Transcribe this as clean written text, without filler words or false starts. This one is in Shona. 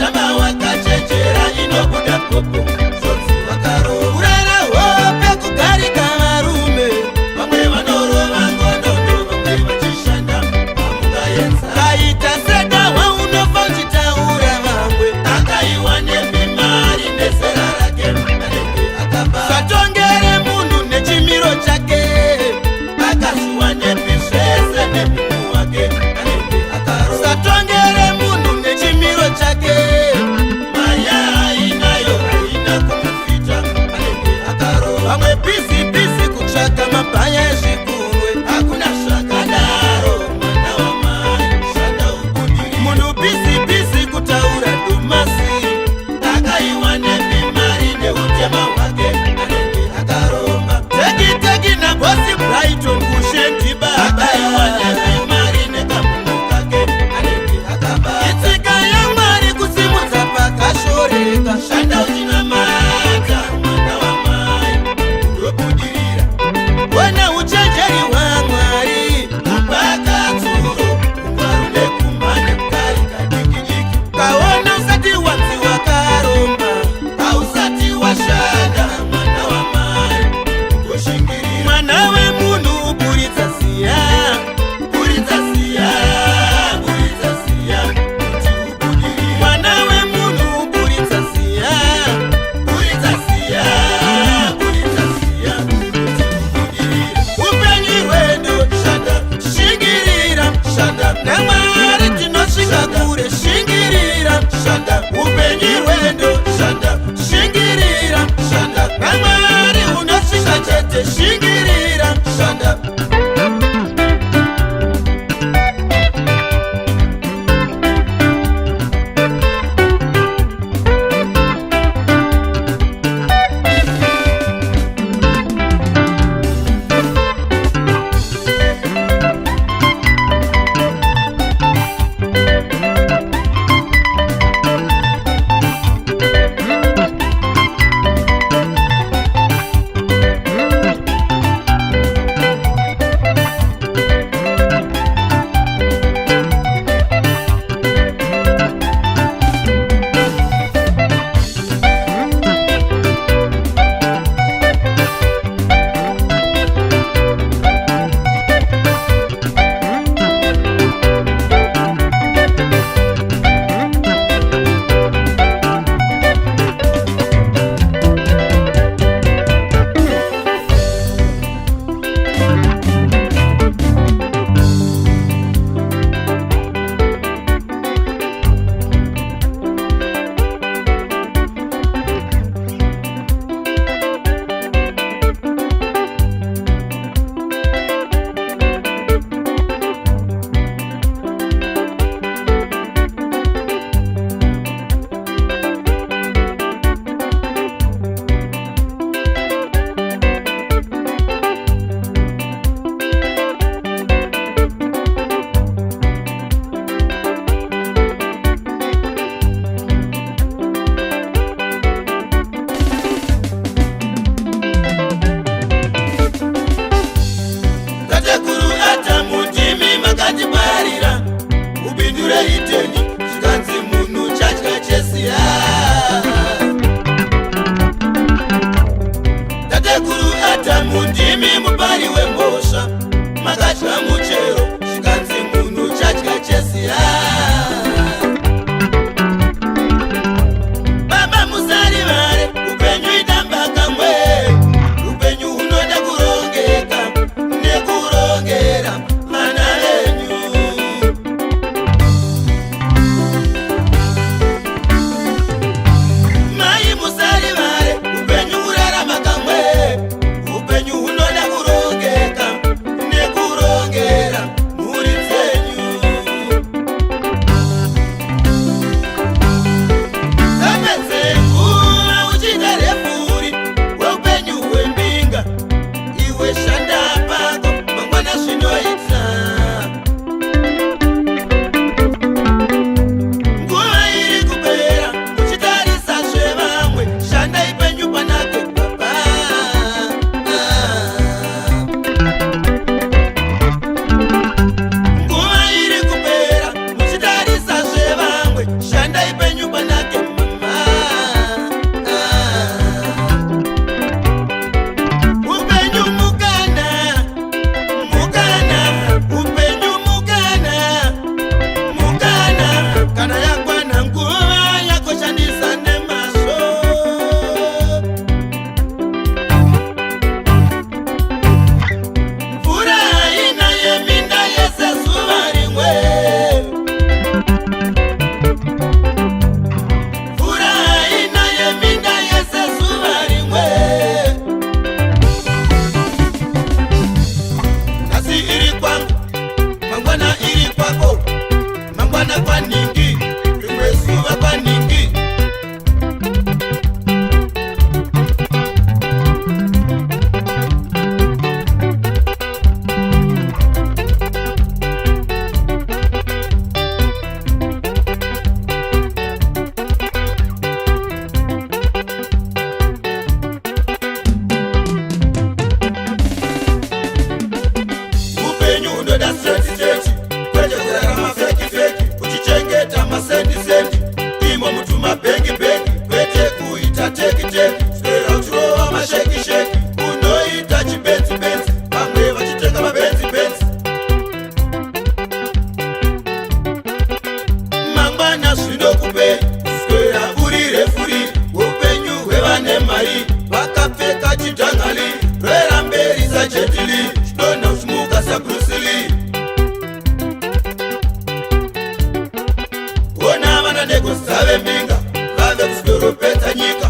vakatamba vakachechera inobuda popo zodzi vakarowa kurara hope kugarika varume vamwe vanorova ngondondo vamwe vachishanda pamungaenza kaita sedahwa unofa uchitaura vamwe akaiwane mimari nezera rake anenge akaba satongere munhu nechimiro chake akaziwane zvese nemunhu wake anenge akarowa satongere munhu nechimiro chake maya inayo haina kumufita anenge akarowa vamwe bhizi kutsvaka mabhaya ezvigunwe hakuna zvakadaro mwana wamai shanda ubudiri munhu bhizi kutaura domasi akaiwane mimari neutema hwake anenge akaromba teki nabosi Brighton kushendiba akaiwane mimari nekamunhu kake anenge akaba itsika yaMwari kusimudza pakashoreka shanda uchinamata mwana wamai ndobudirira wena uchenjeri hwaMwari kupakatsuro kungwarune kumhane kukari kadikidiki kaona usati wanzi wakaromba hausati washanda mwana wamai ndoshingirira mwana wemunhu uburitsa ziya bengi bengi kwete kuita teki teki, swera uchirova masheki sheki, unoita chibenzi benzi, vamwe vachitenga mabenzi benzi. Mangwana zvinokupe swera uri refuri, upenyu hwevane mari, vakapfeka chidhangali, rwera mberi sajetili, chinona uchimuka sabrusili. Ona vana negosave minga, vave kuzoropedza nyika,